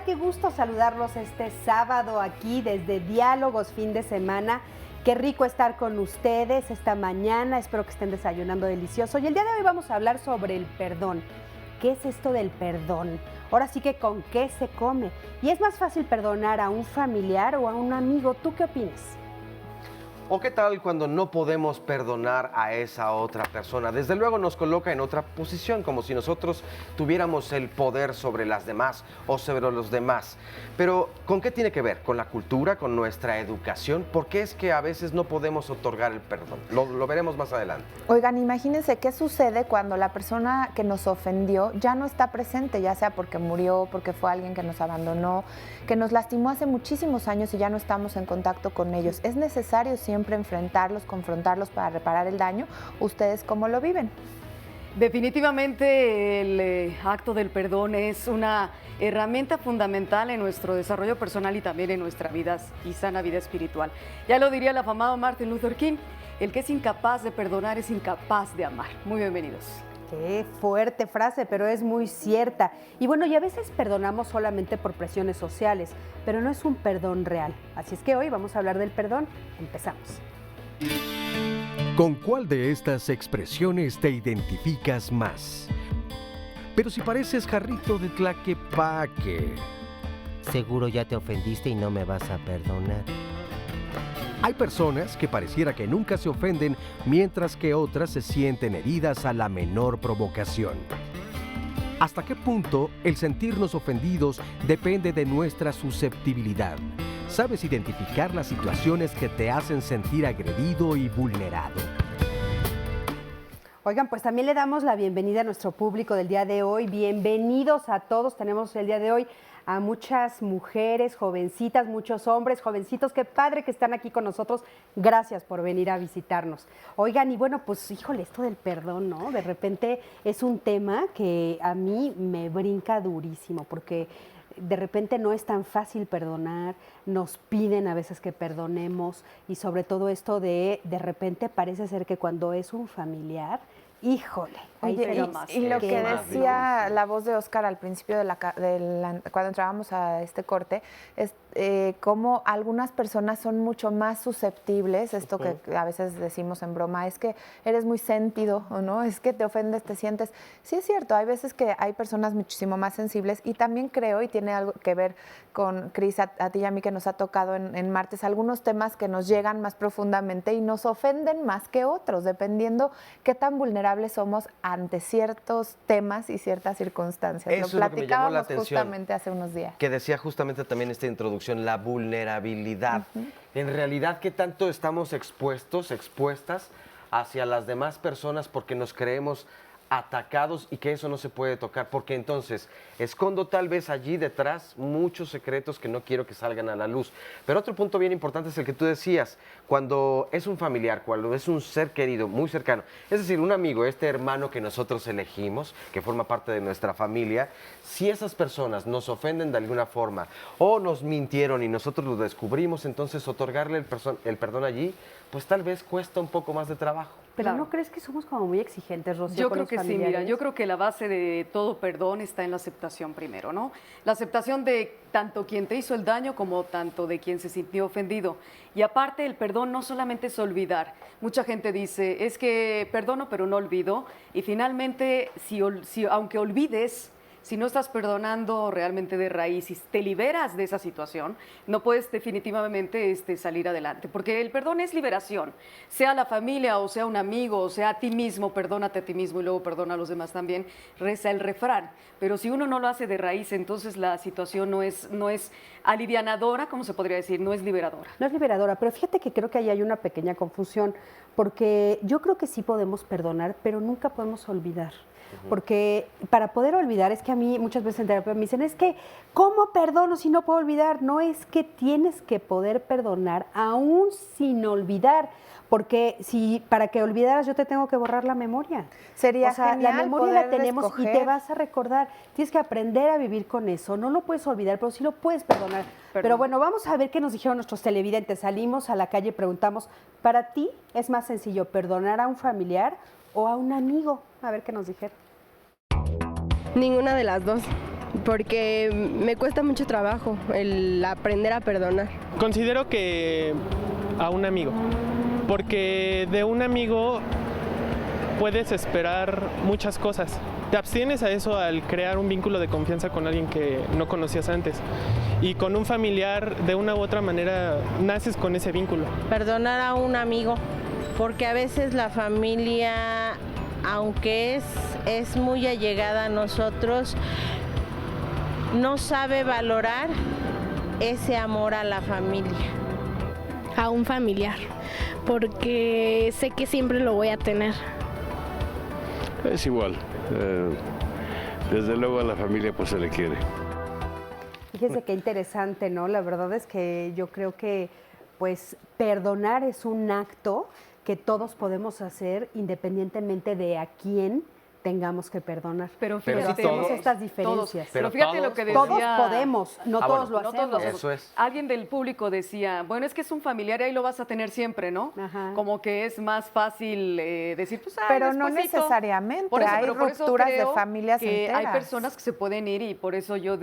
qué gusto saludarlos este sábado aquí desde Diálogos Fin de Semana. Qué rico estar con ustedes esta mañana, espero que estén desayunando delicioso. Y el día de hoy vamos a hablar sobre el perdón. ¿Qué es esto del perdón? Ahora sí que con qué se come. ¿Y es más fácil perdonar a un familiar o a un amigo? ¿Tú qué opinas? ¿O qué tal cuando no podemos perdonar a esa otra persona? Desde luego nos coloca en otra posición, como si nosotros tuviéramos el poder sobre las demás o sobre los demás. Pero, ¿con qué tiene que ver? ¿Con la cultura, con nuestra educación? ¿Por qué es que a veces no podemos otorgar el perdón? Lo veremos más adelante. Oigan, imagínense qué sucede cuando la persona que nos ofendió ya no está presente, ya sea porque murió, porque fue alguien que nos abandonó, que nos lastimó hace muchísimos años y ya no estamos en contacto con ellos. Es necesario siempre enfrentarlos, confrontarlos para reparar el daño. ¿Ustedes cómo lo viven? Definitivamente el acto del perdón es una herramienta fundamental en nuestro desarrollo personal y también en nuestra vida y sana vida espiritual. Ya lo diría el afamado Martin Luther King, el que es incapaz de perdonar es incapaz de amar. Muy bienvenidos. Qué fuerte frase, pero es muy cierta. Y bueno, y a veces perdonamos solamente por presiones sociales, pero no es un perdón real. Así es que hoy vamos a hablar del perdón. Empezamos. ¿Con cuál de estas expresiones te identificas más? Pero si pareces jarrito de Tlaquepaque. Seguro ya te ofendiste y no me vas a perdonar. Hay personas que pareciera que nunca se ofenden, mientras que otras se sienten heridas a la menor provocación. ¿Hasta qué punto el sentirnos ofendidos depende de nuestra susceptibilidad? ¿Sabes identificar las situaciones que te hacen sentir agredido y vulnerado? Oigan, pues también le damos la bienvenida a nuestro público del día de hoy. Bienvenidos a todos. Tenemos el día de hoy a muchas mujeres, jovencitas, muchos hombres, jovencitos. Qué padre que están aquí con nosotros. Gracias por venir a visitarnos. Oigan, y bueno, pues híjole, esto del perdón, ¿no? De repente es un tema que a mí me brinca durísimo porque de repente no es tan fácil perdonar, nos piden a veces que perdonemos y sobre todo esto de repente parece ser que cuando es un familiar, híjole, ahí Oye, será más. y lo que más decía la voz de Óscar al principio cuando entrábamos a este corte, es cómo algunas personas son mucho más susceptibles, esto que a veces decimos en broma, es que eres muy sentido, ¿o no? Es que te ofendes, te sientes. Sí es cierto, hay veces que hay personas muchísimo más sensibles y también creo, y tiene algo que ver con Cris, a ti y a mí que nos ha tocado en martes, algunos temas que nos llegan más profundamente y nos ofenden más que otros, dependiendo qué tan vulnerables somos ante ciertos temas y ciertas circunstancias. Eso es lo que me llamó la atención, justamente hace unos días. que decía justamente también esta introducción, la vulnerabilidad. En realidad, ¿qué tanto estamos expuestas hacia las demás personas porque nos creemos atacados y que eso no se puede tocar? Porque entonces escondo tal vez allí detrás muchos secretos que no quiero que salgan a la luz. Pero otro punto bien importante es el que tú decías, cuando es un familiar, cuando es un ser querido, muy cercano, es decir, un amigo, este hermano que nosotros elegimos, que forma parte de nuestra familia, si esas personas nos ofenden de alguna forma o nos mintieron y nosotros lo descubrimos, entonces otorgarle el perdón allí, pues tal vez cuesta un poco más de trabajo. Pero Claro. ¿no crees que somos como muy exigentes, Rocío, Yo con creo los que sí, familiares? mira, yo creo que la base de todo perdón está en la aceptación primero, ¿no? La aceptación de tanto quien te hizo el daño como tanto de quien se sintió ofendido. Y aparte, el perdón no solamente es olvidar. Mucha gente dice, es que perdono pero no olvido. Y finalmente, aunque olvides, si no estás perdonando realmente de raíz y te liberas de esa situación, no puedes definitivamente salir adelante, porque el perdón es liberación, sea la familia o sea un amigo o sea a ti mismo, perdónate a ti mismo y luego perdona a los demás también, reza el refrán, pero si uno no lo hace de raíz, entonces la situación no es alivianadora, como se podría decir, no es liberadora. No es liberadora, pero fíjate que creo que ahí hay una pequeña confusión, porque yo creo que sí podemos perdonar, pero nunca podemos olvidar. Porque para poder olvidar, es que a mí muchas veces en terapia me dicen, es que, ¿cómo perdono si no puedo olvidar? No, es que tienes que poder perdonar aún sin olvidar, porque si para que olvidaras yo te tengo que borrar la memoria. Sería o sea, genial la memoria la poder tenemos y escoger. te vas a recordar. Tienes que aprender a vivir con eso. No lo puedes olvidar, pero sí lo puedes perdonar. Pero bueno, vamos a ver qué nos dijeron nuestros televidentes. Salimos a la calle y preguntamos, ¿para ti es más sencillo perdonar a un familiar o a un amigo? A ver qué nos dijeron. Ninguna de las dos. porque me cuesta mucho trabajo el aprender a perdonar. Considero que a un amigo, porque de un amigo puedes esperar muchas cosas. Te abstienes a eso al crear un vínculo de confianza con alguien que no conocías antes. Y con un familiar, de una u otra manera, naces con ese vínculo. Perdonar a un amigo, porque a veces la familia, aunque es muy allegada a nosotros, no sabe valorar ese amor a la familia. A un familiar, porque sé que siempre lo voy a tener. Es igual, desde luego a la familia pues se le quiere. Fíjese qué interesante, ¿no? La verdad es que yo creo que pues perdonar es un acto que todos podemos hacer independientemente de a quién tengamos que perdonar. Pero Pero fíjate, sí todos, hacemos estas diferencias. Pero fíjate lo que decía. Todos podemos, no todos lo no hacemos. todos lo Eso es. Alguien del público decía, bueno, es que es un familiar y ahí lo vas a tener siempre, ¿no? Ajá. Como que es más fácil decir, pues, Pero no despuesito. necesariamente, Por eso, hay pero por eso rupturas de creo familias que enteras. hay personas que se pueden ir y por eso yo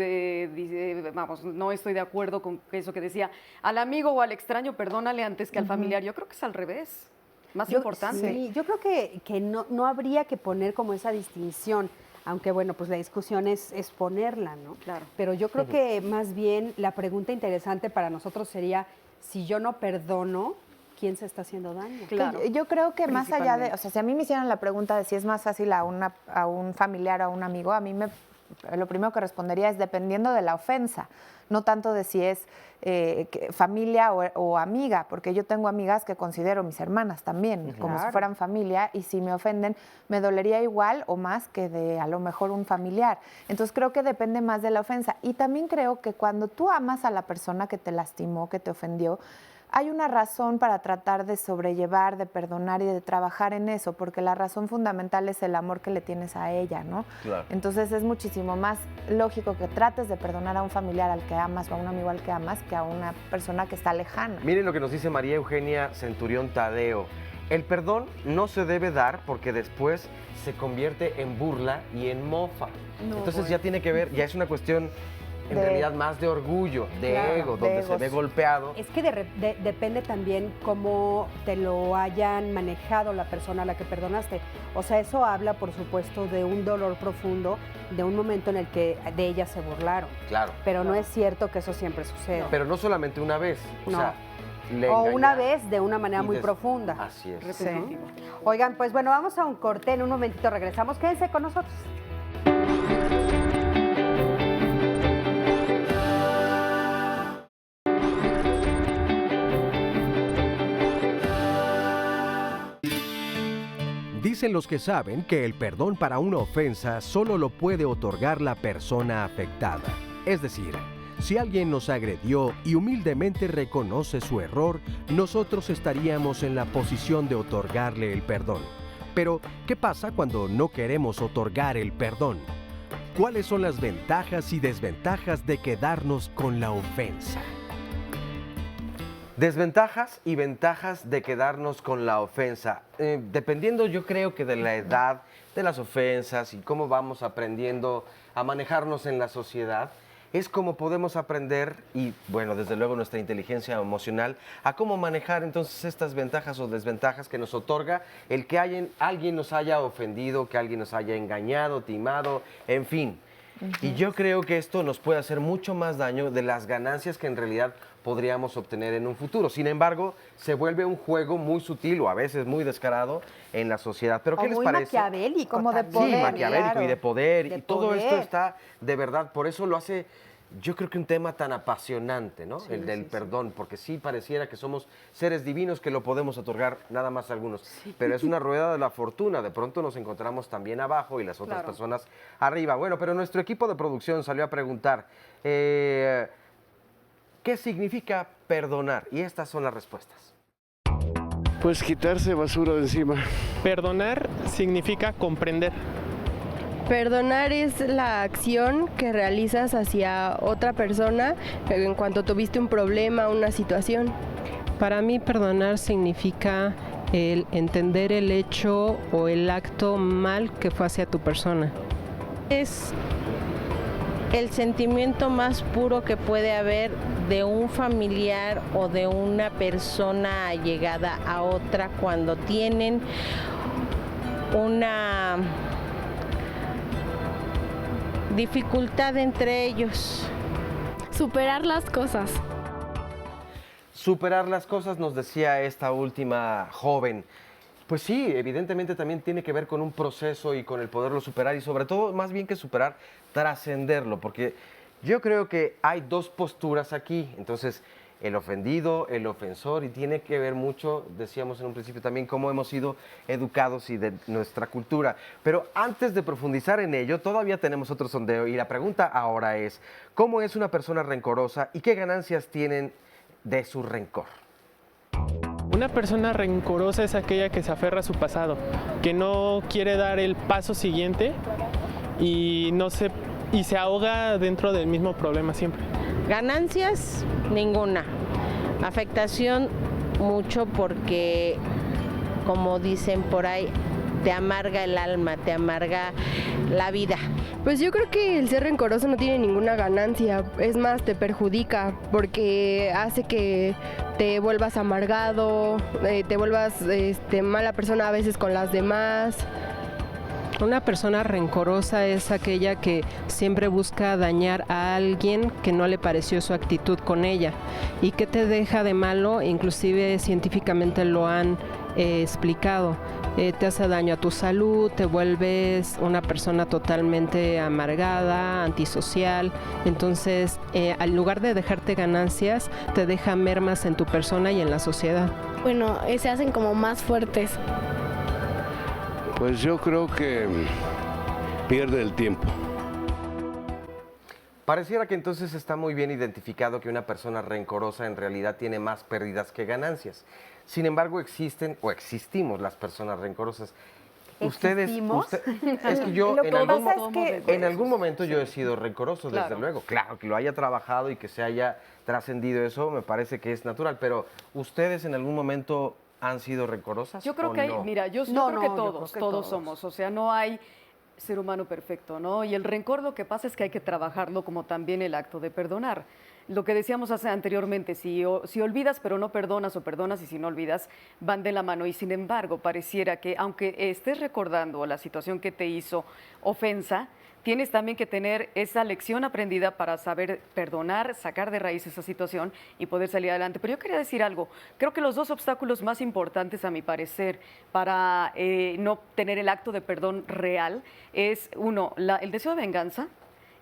vamos, no estoy de acuerdo con eso que decía, al amigo o al extraño perdónale antes que al familiar. Yo creo que es al revés. Más importante. Sí, yo creo que no habría que poner como esa distinción, aunque bueno, pues la discusión es ponerla, ¿no? Claro. Pero yo creo que más bien la pregunta interesante para nosotros sería, si yo no perdono, ¿quién se está haciendo daño? Claro. Yo creo que más allá de, Principalmente. o sea, si a mí me hicieran la pregunta de si es más fácil a un familiar o a un amigo, a mí lo primero que respondería es dependiendo de la ofensa, no tanto de si es familia o amiga, porque yo tengo amigas que considero mis hermanas también, como si fueran familia, y si me ofenden, me dolería igual o más que de a lo mejor un familiar. Entonces creo que depende más de la ofensa. Y también creo que cuando tú amas a la persona que te lastimó, que te ofendió, hay una razón para tratar de sobrellevar, de perdonar y de trabajar en eso, porque la razón fundamental es el amor que le tienes a ella, ¿no? Claro. Entonces es muchísimo más lógico que trates de perdonar a un familiar al que amas o a un amigo al que amas que a una persona que está lejana. Miren lo que nos dice María Eugenia Centurión Tadeo. El perdón no se debe dar porque después se convierte en burla y en mofa. No, Entonces bueno. ya tiene que ver, ya es una cuestión en realidad más de orgullo, de Claro, ego, de donde se egos. ve golpeado. Es que depende también cómo te lo hayan manejado la persona a la que perdonaste. O sea, eso habla, por supuesto, de un dolor profundo, de un momento en el que de ella se burlaron. Claro. Pero no es cierto que eso siempre suceda. Pero no solamente una vez, o No. sea, le O una engañaron. vez de una manera Y muy des- profunda. Así es. Repetitivo. Oigan, pues bueno, vamos a un corte, en un momentito regresamos. Quédense con nosotros. Dicen los que saben que el perdón para una ofensa solo lo puede otorgar la persona afectada. Es decir, si alguien nos agredió y humildemente reconoce su error, nosotros estaríamos en la posición de otorgarle el perdón. Pero, ¿qué pasa cuando no queremos otorgar el perdón? ¿Cuáles son las ventajas y desventajas de quedarnos con la ofensa? Desventajas y ventajas de quedarnos con la ofensa. Dependiendo, yo creo que de la edad, de las ofensas y cómo vamos aprendiendo a manejarnos en la sociedad, es como podemos aprender, y bueno, desde luego nuestra inteligencia emocional, a cómo manejar entonces estas ventajas o desventajas que nos otorga el que alguien nos haya ofendido, que alguien nos haya engañado, timado, en fin. Y yo creo que esto nos puede hacer mucho más daño de las ganancias que en realidad podríamos obtener en un futuro. Sin embargo, se vuelve un juego muy sutil o a veces muy descarado en la sociedad. ¿Pero qué O les muy parece? maquiavélico. Como de también. Sí, poder, maquiavélico claro. y de poder. De Y todo poder. esto está de verdad, por eso lo hace, yo creo que un tema tan apasionante, ¿no? El del perdón, porque sí pareciera que somos seres divinos que lo podemos otorgar nada más a algunos. Pero es una rueda de la fortuna, de pronto nos encontramos también abajo y las otras Claro. personas arriba. Bueno, pero nuestro equipo de producción salió a preguntar, ¿qué significa perdonar? Y estas son las respuestas. Pues quitarse basura de encima. Perdonar significa comprender. Perdonar es la acción que realizas hacia otra persona en cuanto tuviste un problema, una situación. Para mí perdonar significa el entender el hecho o el acto mal que fue hacia tu persona. Es el sentimiento más puro que puede haber de un familiar o de una persona allegada a otra cuando tienen una dificultad entre ellos. Superar las cosas. Superar las cosas, nos decía esta última joven. Pues sí, evidentemente también tiene que ver con un proceso y con el poderlo superar y sobre todo, más bien que superar, trascenderlo, porque yo creo que hay dos posturas aquí, entonces el ofendido, el ofensor, y tiene que ver mucho, decíamos en un principio también, cómo hemos sido educados y de nuestra cultura. Pero antes de profundizar en ello, todavía tenemos otro sondeo y la pregunta ahora es, ¿cómo es una persona rencorosa y qué ganancias tienen de su rencor? Una persona rencorosa es aquella que se aferra a su pasado, que no quiere dar el paso siguiente y se ahoga dentro del mismo problema siempre. Ganancias, ninguna. Afectación, mucho, porque, como dicen por ahí, te amarga el alma, te amarga la vida. Pues yo creo que el ser rencoroso no tiene ninguna ganancia, es más, te perjudica porque hace que te vuelvas amargado, te vuelvas mala persona a veces con las demás. Una persona rencorosa es aquella que siempre busca dañar a alguien que no le pareció su actitud con ella. ¿Y qué te deja de malo? Inclusive científicamente lo han explicado. Te hace daño a tu salud, te vuelves una persona totalmente amargada, antisocial. Entonces, al lugar de dejarte ganancias, te deja mermas en tu persona y en la sociedad. Bueno, se hacen como más fuertes. Pues yo creo que pierde el tiempo. Pareciera que entonces está muy bien identificado que una persona rencorosa en realidad tiene más pérdidas que ganancias. Sin embargo, existen o existimos las personas rencorosas. ¿Existimos? Es que yo Lo que pasa es que en algún momento yo he sido rencoroso, Claro. desde luego. Claro, que lo haya trabajado y que se haya trascendido eso, me parece que es natural. Pero, ¿ustedes en algún momento han sido rencorosas? Yo creo o que hay, no? mira, yo No, creo que no, yo todos, creo que todos todos. somos, o sea, no hay ser humano perfecto, ¿no? Y el rencor lo que pasa es que hay que trabajarlo como también el acto de perdonar. Lo que decíamos anteriormente, si olvidas pero no perdonas o perdonas y si no olvidas, van de la mano. Y sin embargo, pareciera que aunque estés recordando la situación que te hizo ofensa, tienes también que tener esa lección aprendida para saber perdonar, sacar de raíz esa situación y poder salir adelante. Pero yo quería decir algo, creo que los dos obstáculos más importantes, a mi parecer, para no tener el acto de perdón real es, uno, el deseo de venganza,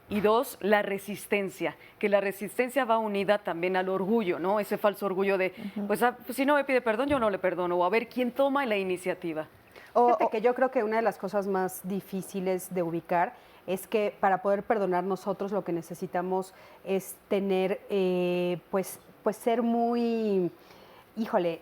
y dos, la resistencia, que la resistencia va unida también al orgullo, ¿no? Ese falso orgullo de, pues si no me pide perdón, yo no le perdono, o a ver quién toma la iniciativa. Fíjate que yo creo que una de las cosas más difíciles de ubicar es que para poder perdonar nosotros lo que necesitamos es tener, pues ser muy, híjole,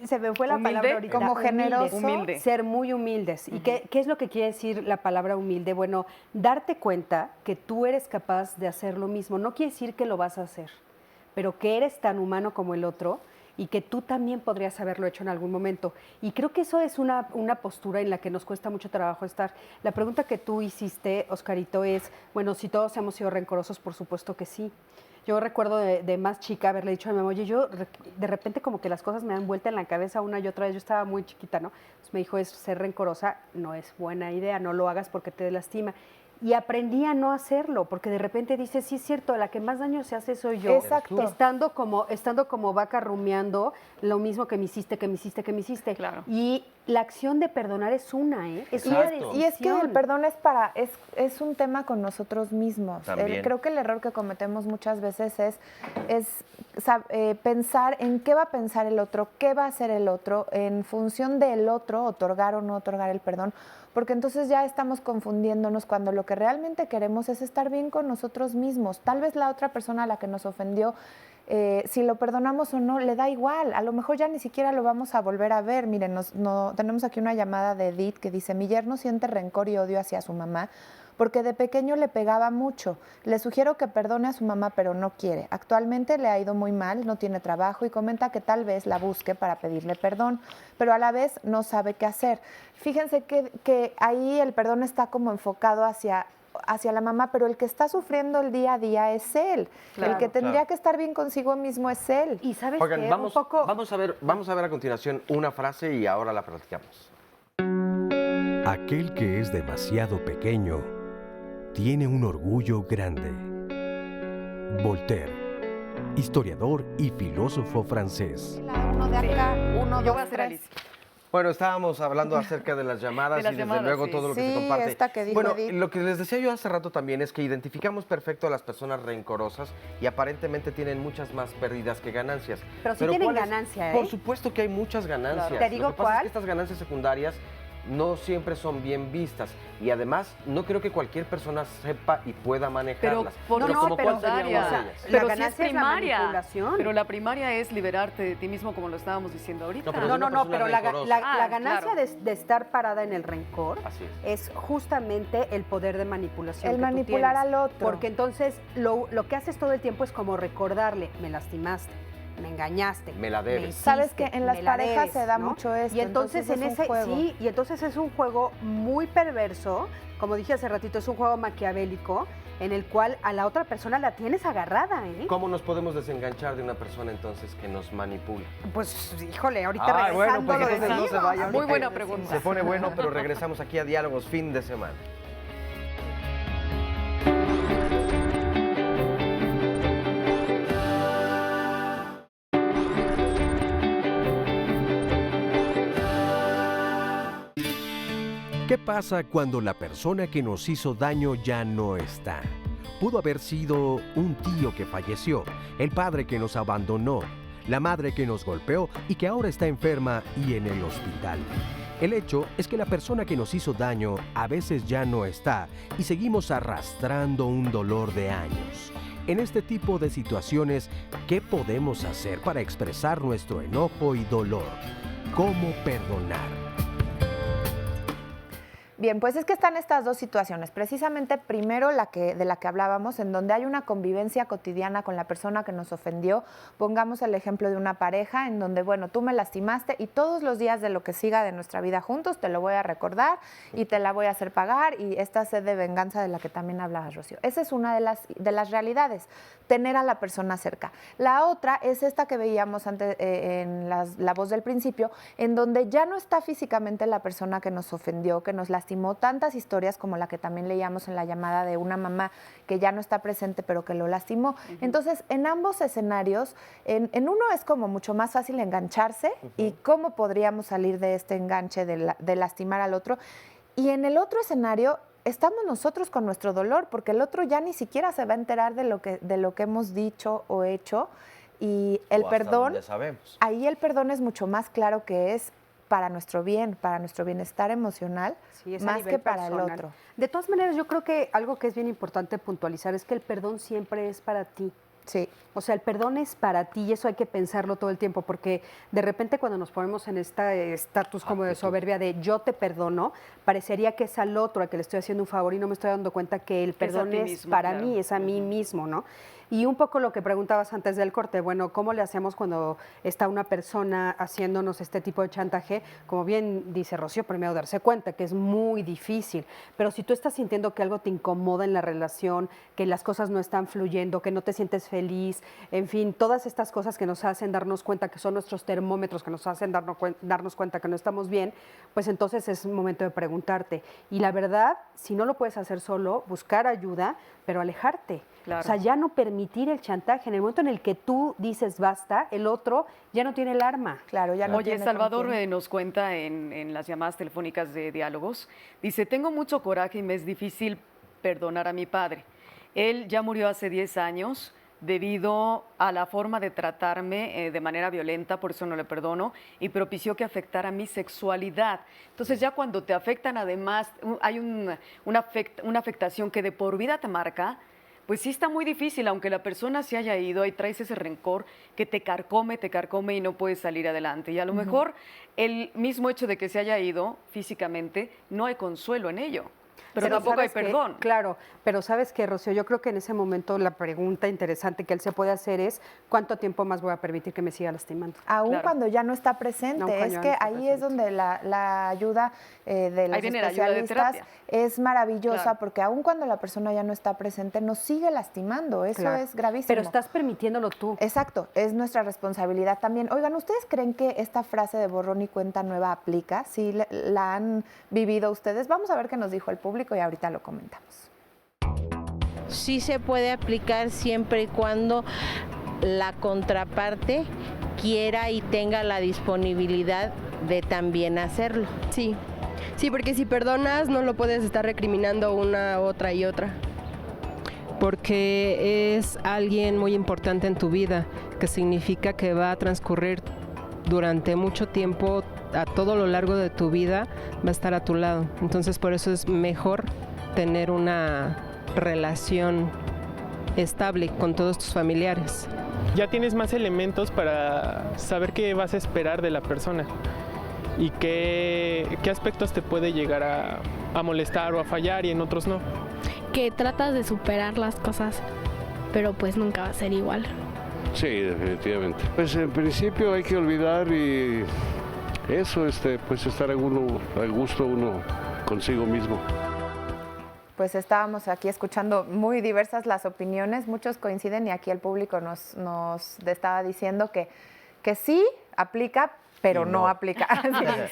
se me fue la Humilde, palabra ahorita. como generoso. Humilde. Ser muy humildes. ¿Y qué es lo que quiere decir la palabra humilde? Bueno, darte cuenta que tú eres capaz de hacer lo mismo. No quiere decir que lo vas a hacer, pero que eres tan humano como el otro y que tú también podrías haberlo hecho en algún momento. Y creo que eso es una postura en la que nos cuesta mucho trabajo estar. La pregunta que tú hiciste, Oscarito, es, bueno, si todos hemos sido rencorosos, por supuesto que sí. Yo recuerdo de más chica haberle dicho a mi mamá, oye, yo de repente como que las cosas me dan vuelta en la cabeza una y otra vez. Yo estaba muy chiquita, ¿no? Entonces me dijo, ser rencorosa no es buena idea, no lo hagas porque te lastima. Y aprendí a no hacerlo, porque de repente dices, sí es cierto, la que más daño se hace soy yo. Exacto. Estando como vaca rumiando lo mismo que me hiciste. Claro. Y la acción de perdonar es una, ¿eh? Es una Exacto. decisión. Y es que el perdón es un tema con nosotros mismos. También. Creo que el error que cometemos muchas veces es pensar en qué va a pensar el otro, qué va a hacer el otro, en función del otro, otorgar o no otorgar el perdón, porque entonces ya estamos confundiéndonos cuando lo que realmente queremos es estar bien con nosotros mismos. Tal vez la otra persona a la que nos ofendió, si lo perdonamos o no, le da igual. A lo mejor ya ni siquiera lo vamos a volver a ver. Miren, tenemos aquí una llamada de Edith que dice, mi yerno siente rencor y odio hacia su mamá porque de pequeño le pegaba mucho. Le sugiero que perdone a su mamá, pero no quiere. Actualmente le ha ido muy mal, no tiene trabajo y comenta que tal vez la busque para pedirle perdón, pero a la vez no sabe qué hacer. Fíjense que ahí el perdón está como enfocado hacia hacia la mamá, pero el que está sufriendo el día a día es él. El que tendría que estar bien consigo mismo es él. Y sabes Oigan, qué, vamos, un poco... vamos a ver a continuación una frase y ahora la platicamos. Aquel que es demasiado pequeño tiene un orgullo grande. Voltaire, historiador y filósofo francés. Uno de acá, uno, Yo dos, voy a hacer tres. Alicia. Bueno, estábamos hablando acerca de las llamadas De las y desde llamadas, luego sí. todo lo que Sí, se comparte. esta que dijo Bueno, Edith. lo que les decía yo hace rato también es que identificamos perfecto a las personas rencorosas y aparentemente tienen muchas más pérdidas que ganancias. Pero sí tienen ¿cuál es? ganancia, ¿eh? Por supuesto que hay muchas ganancias. Claro. Te digo lo que pasa es cuál. que estas ganancias secundarias no siempre son bien vistas y además no creo que cualquier persona sepa y pueda manejarlas. Pero no, como pero ¿cuál sería secundaria. una de o sea, ellas? la Pero sí es ganancia es la primaria. manipulación. Pero la primaria es liberarte de ti mismo, como lo estábamos diciendo ahorita. No, pero No, es una no, no, persona pero la rencorosa. ganancia Claro. de estar parada en el rencor Así es justamente el poder de manipulación. El que tú manipular tienes. al otro. Porque entonces lo que haces todo el tiempo es como recordarle, me lastimaste, me engañaste. Me la debes. hiciste, Sabes que en las me la parejas debes, se da ¿no? mucho esto. Y entonces, en es un ese, juego. sí, y entonces es un juego muy perverso, como dije hace ratito, es un juego maquiavélico en el cual a la otra persona la tienes agarrada, ¿eh? ¿Cómo nos podemos desenganchar de una persona entonces que nos manipula? Pues, híjole, ahorita Ay, bueno, regresando pues lo entonces no decimos. se vaya. Muy buena pregunta. Se pone bueno, pero regresamos aquí a Diálogos fin de semana. ¿Qué pasa cuando la persona que nos hizo daño ya no está? Pudo haber sido un tío que falleció, el padre que nos abandonó, la madre que nos golpeó y que ahora está enferma y en el hospital. El hecho es que la persona que nos hizo daño a veces ya no está y seguimos arrastrando un dolor de años. En este tipo de situaciones, ¿qué podemos hacer para expresar nuestro enojo y dolor? ¿Cómo perdonar? Bien, pues es que están estas dos situaciones. Precisamente primero de la que hablábamos, en donde hay una convivencia cotidiana con la persona que nos ofendió. Pongamos el ejemplo de una pareja en donde, bueno, tú me lastimaste y todos los días de lo que siga de nuestra vida juntos te lo voy a recordar y te la voy a hacer pagar, y esta sed de venganza de la que también hablabas, Rocío. Esa es una de las realidades, tener a la persona cerca. La otra es esta que veíamos antes en la voz del principio, en donde ya no está físicamente la persona que nos ofendió, que nos lastimó, tantas historias como la que también leíamos en la llamada de una mamá que ya no está presente pero que lo lastimó. Entonces, en ambos escenarios, en uno es como mucho más fácil engancharse y cómo podríamos salir de este enganche de lastimar al otro. Y en el otro escenario estamos nosotros con nuestro dolor, porque el otro ya ni siquiera se va a enterar de lo que hemos dicho o hecho. Y el O hasta perdón, donde sabemos. ahí el perdón es mucho más claro que es para nuestro bien, para nuestro bienestar emocional, Sí, es a más nivel que para el personal. otro. De todas maneras, yo creo que algo que es bien importante puntualizar es que el perdón siempre es para ti. Sí. O sea, el perdón es para ti y eso hay que pensarlo todo el tiempo, porque de repente cuando nos ponemos en este estatus como de soberbia de yo te perdono, parecería que es al otro a que le estoy haciendo un favor y no me estoy dando cuenta que el Que es a perdón ti es mismo, para claro. mí, es a mí mismo, ¿no? Y un poco lo que preguntabas antes del corte, bueno, ¿cómo le hacemos cuando está una persona haciéndonos este tipo de chantaje? Como bien dice Rocío, primero darse cuenta que es muy difícil, pero si tú estás sintiendo que algo te incomoda en la relación, que las cosas no están fluyendo, que no te sientes feliz, en fin, todas estas cosas que nos hacen darnos cuenta que son nuestros termómetros, que nos hacen darnos cuenta que no estamos bien, pues entonces es momento de preguntarte. Y la verdad, si no lo puedes hacer solo, buscar ayuda, pero alejarte. Claro. O sea, ya no permitir el chantaje. En el momento en el que tú dices basta, el otro ya no tiene el arma. Claro, ya no Oye, tiene con Salvador quién. nos cuenta en las llamadas telefónicas de diálogos, dice, tengo mucho coraje y me es difícil perdonar a mi padre. Él ya murió hace 10 años debido a la forma de tratarme de manera violenta, por eso no le perdono, y propició que afectara mi sexualidad. Entonces ya cuando te afectan además, hay una afectación que de por vida te marca, pues sí está muy difícil, aunque la persona se haya ido y traes ese rencor que te carcome y no puedes salir adelante. Y a lo mejor el mismo hecho de que se haya ido físicamente, no hay consuelo en ello. Pero tampoco hay perdón. Claro, pero ¿sabes qué, Rocío? Yo creo que en ese momento la pregunta interesante que él se puede hacer es ¿cuánto tiempo más voy a permitir que me siga lastimando? Aún cuando ya no está presente. Es que ahí es donde la ayuda de los especialistas es maravillosa, porque aún cuando la persona ya no está presente, nos sigue lastimando. Eso es gravísimo. Pero estás permitiéndolo tú. Exacto, es nuestra responsabilidad también. Oigan, ¿ustedes creen que esta frase de borrón y cuenta nueva aplica? ¿Sí la han vivido ustedes? Vamos a ver qué nos dijo el público y ahorita lo comentamos. Sí se puede aplicar siempre y cuando la contraparte quiera y tenga la disponibilidad de también hacerlo. Sí, porque si perdonas no lo puedes estar recriminando una, otra y otra. Porque es alguien muy importante en tu vida, que significa que va a transcurrir durante mucho tiempo, a todo lo largo de tu vida, va a estar a tu lado. Entonces por eso es mejor tener una relación estable con todos tus familiares. Ya tienes más elementos para saber qué vas a esperar de la persona y qué aspectos te puede llegar a molestar o a fallar y en otros no. Que tratas de superar las cosas, pero pues nunca va a ser igual. Sí, definitivamente. Pues en principio hay que olvidar y eso, pues estar a gusto uno consigo mismo. Pues estábamos aquí escuchando muy diversas las opiniones, muchos coinciden y aquí el público nos estaba diciendo que sí aplica, pero no aplica.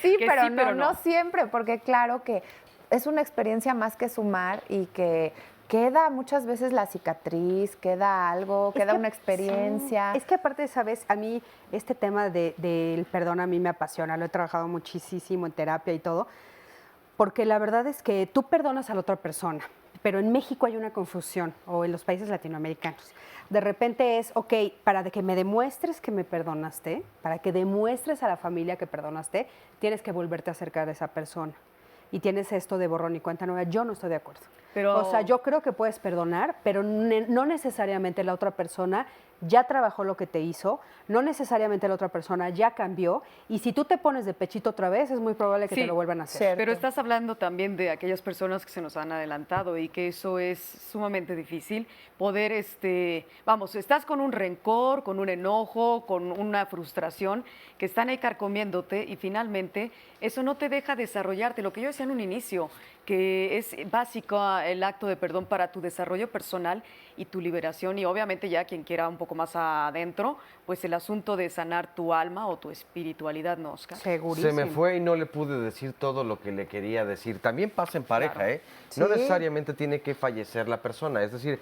Sí, pero no siempre, porque claro que es una experiencia más que sumar y que queda muchas veces la cicatriz, queda algo, queda una experiencia. Sí. Es que aparte, ¿sabes? A mí este tema del perdón a mí me apasiona, lo he trabajado muchísimo en terapia y todo, porque la verdad es que tú perdonas a la otra persona, pero en México hay una confusión, o en los países latinoamericanos. De repente es, ok, para que me demuestres que me perdonaste, para que demuestres a la familia que perdonaste, tienes que volverte a acercar a esa persona. Y tienes esto de borrón y cuenta nueva. Yo no estoy de acuerdo. O sea, yo creo que puedes perdonar, pero no necesariamente la otra persona ya trabajó lo que te hizo, no necesariamente la otra persona ya cambió, y si tú te pones de pechito otra vez, es muy probable que te lo vuelvan a hacer. Cierto. Pero estás hablando también de aquellas personas que se nos han adelantado y que eso es sumamente difícil, poder, estás con un rencor, con un enojo, con una frustración, que están ahí carcomiéndote y finalmente eso no te deja desarrollarte. Lo que yo decía en un inicio, que es básico el acto de perdón para tu desarrollo personal y tu liberación, y obviamente ya quien quiera un poco más adentro, pues el asunto de sanar tu alma o tu espiritualidad, ¿no, Oscar? Segurísimo. Se me fue y no le pude decir todo lo que le quería decir. También pasa en pareja, claro. No necesariamente tiene que fallecer la persona, es decir,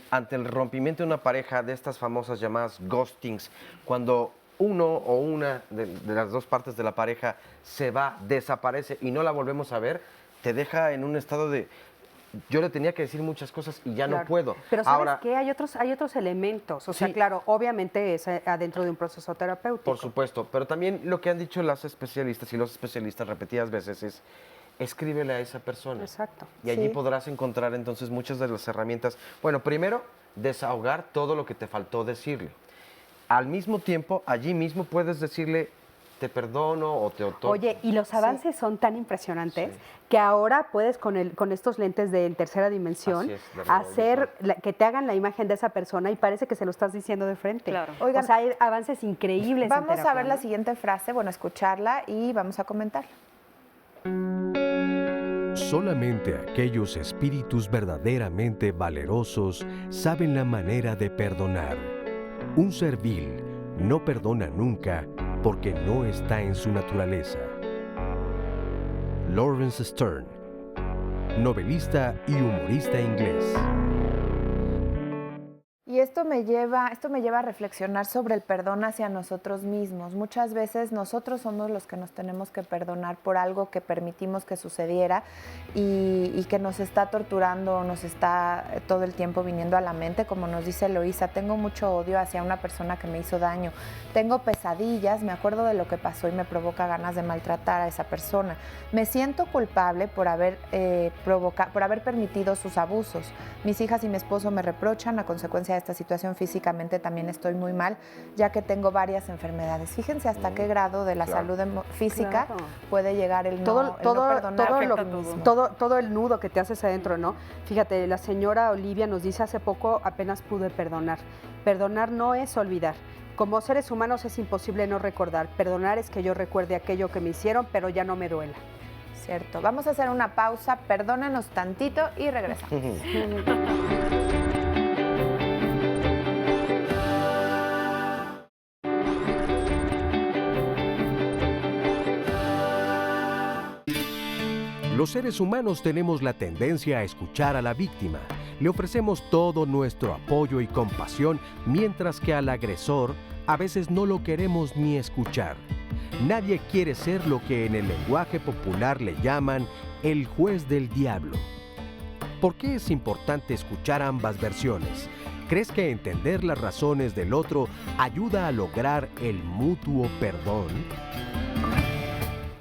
ante el rompimiento de una pareja, de estas famosas llamadas ghostings, cuando uno o una de las dos partes de la pareja se va, desaparece y no la volvemos a ver, te deja en un estado de yo le tenía que decir muchas cosas y ya no puedo. Pero ¿sabes qué? Hay otros elementos. O sea, claro, obviamente es adentro de un proceso terapéutico. Por supuesto, pero también lo que han dicho las especialistas y los especialistas repetidas veces es escríbele a esa persona. Exacto. Y allí podrás encontrar entonces muchas de las herramientas. Bueno, primero, desahogar todo lo que te faltó decirle. Al mismo tiempo, allí mismo puedes decirle te perdono o te otorgo. Oye, y los avances son tan impresionantes que ahora puedes con estos lentes de tercera dimensión hacer que te hagan la imagen de esa persona y parece que se lo estás diciendo de frente. Claro. Oigan, o sea, hay avances increíbles. Vamos a ver la siguiente frase, escucharla y vamos a comentarla. Solamente aquellos espíritus verdaderamente valerosos saben la manera de perdonar. Un ser vil no perdona nunca porque no está en su naturaleza. Laurence Sterne, novelista y humorista inglés. Y esto me lleva a reflexionar sobre el perdón hacia nosotros mismos. Muchas veces nosotros somos los que nos tenemos que perdonar por algo que permitimos que sucediera y que nos está torturando, nos está todo el tiempo viniendo a la mente, como nos dice Eloísa. Tengo mucho odio hacia una persona que me hizo daño. Tengo pesadillas, me acuerdo de lo que pasó y me provoca ganas de maltratar a esa persona. Me siento culpable por haber permitido sus abusos. Mis hijas y mi esposo me reprochan a consecuencia de esta situación físicamente también estoy muy mal, ya que tengo varias enfermedades. Fíjense hasta qué grado de la salud física puede llegar el no perdonar. Todo el nudo que te haces adentro, ¿no? Fíjate, la señora Olivia nos dice hace poco, apenas pude perdonar. Perdonar no es olvidar. Como seres humanos es imposible no recordar. Perdonar es que yo recuerde aquello que me hicieron, pero ya no me duela. Cierto. Vamos a hacer una pausa, perdónanos tantito y regresamos. Los seres humanos tenemos la tendencia a escuchar a la víctima. Le ofrecemos todo nuestro apoyo y compasión, mientras que al agresor a veces no lo queremos ni escuchar. Nadie quiere ser lo que en el lenguaje popular le llaman el juez del diablo. ¿Por qué es importante escuchar ambas versiones? ¿Crees que entender las razones del otro ayuda a lograr el mutuo perdón?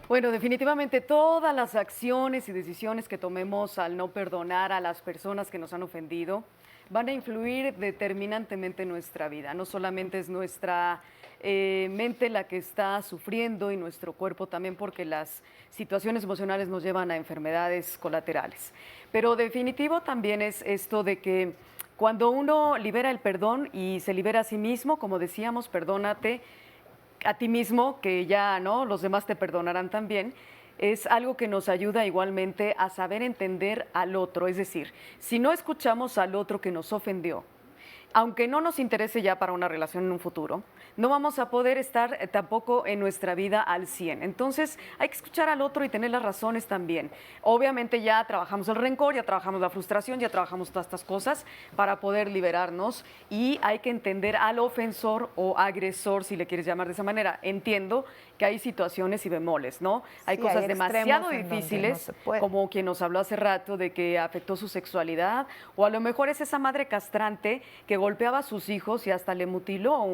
Bueno, definitivamente todas las acciones y decisiones que tomemos al no perdonar a las personas que nos han ofendido van a influir determinantemente en nuestra vida. No solamente es nuestra mente la que está sufriendo y nuestro cuerpo también, porque las situaciones emocionales nos llevan a enfermedades colaterales. Pero definitivo también es esto de que cuando uno libera el perdón y se libera a sí mismo, como decíamos, perdónate a ti mismo, que ya no, los demás te perdonarán también, es algo que nos ayuda igualmente a saber entender al otro. Es decir, si no escuchamos al otro que nos ofendió, aunque no nos interese ya para una relación en un futuro, no vamos a poder estar tampoco en nuestra vida al 100. Entonces, hay que escuchar al otro y tener las razones también. Obviamente ya trabajamos el rencor, ya trabajamos la frustración, ya trabajamos todas estas cosas para poder liberarnos, y hay que entender al ofensor o agresor, si le quieres llamar de esa manera. Entiendo que hay situaciones y bemoles, ¿no? Hay cosas demasiado difíciles, como quien nos habló hace rato de que afectó su sexualidad, o a lo mejor es esa madre castrante que golpeaba a sus hijos y hasta le mutiló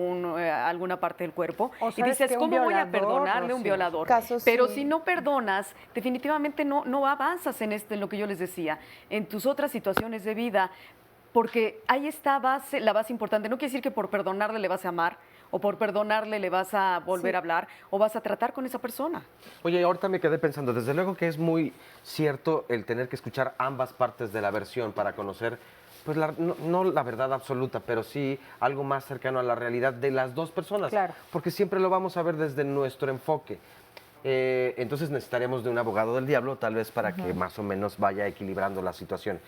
alguna parte del cuerpo. Y dices, ¿cómo voy a perdonarle a un violador? Pero si no perdonas, definitivamente no avanzas en lo que yo les decía, en tus otras situaciones de vida, porque ahí está la base importante. No quiere decir que por perdonarle le vas a amar, o por perdonarle le vas a volver a hablar, o vas a tratar con esa persona. Oye, ahorita me quedé pensando, desde luego que es muy cierto el tener que escuchar ambas partes de la versión para conocer, pues no la verdad absoluta, pero sí algo más cercano a la realidad de las dos personas. Claro. Porque siempre lo vamos a ver desde nuestro enfoque. Entonces necesitaremos de un abogado del diablo, tal vez para que más o menos vaya equilibrando la situación.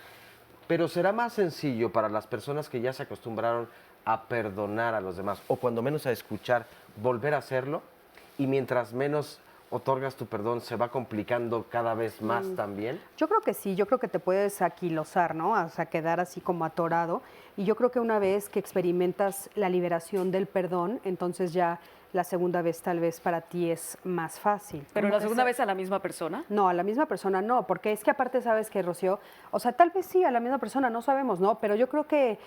Pero será más sencillo para las personas que ya se acostumbraron a perdonar a los demás, o cuando menos a escuchar, volver a hacerlo, y mientras menos otorgas tu perdón, se va complicando cada vez más también. Yo creo que sí, yo creo que te puedes aquilosar, ¿no? O sea, quedar así como atorado. Y yo creo que una vez que experimentas la liberación del perdón, entonces ya la segunda vez tal vez para ti es más fácil. ¿Pero la segunda vez a la misma persona? No, a la misma persona no, porque es que aparte sabes que, Rocío, o sea, tal vez sí a la misma persona, no sabemos, ¿no? Pero yo creo que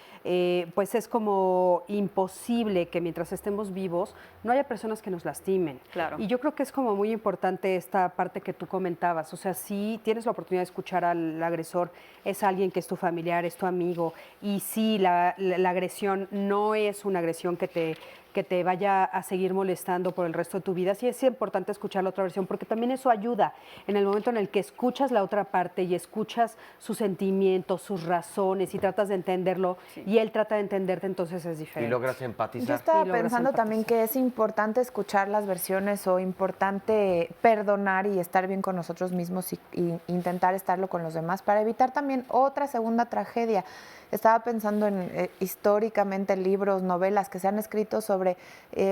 pues es como imposible que mientras estemos vivos no haya personas que nos lastimen. Claro. Y yo creo que es como muy importante esta parte que tú comentabas, o sea, si tienes la oportunidad de escuchar al agresor, es alguien que es tu familiar, es tu amigo, y si la agresión no es una agresión que te vaya a seguir molestando por el resto de tu vida, sí es importante escuchar la otra versión, porque también eso ayuda en el momento en el que escuchas la otra parte y escuchas sus sentimientos, sus razones, y tratas de entenderlo, y él trata de entenderte, entonces es diferente. Y logras empatizar. Yo estaba pensando también que es importante escuchar las versiones, o importante perdonar y estar bien con nosotros mismos y intentar estarlo con los demás para evitar también otra segunda tragedia. Estaba pensando en históricamente libros, novelas que se han escrito sobre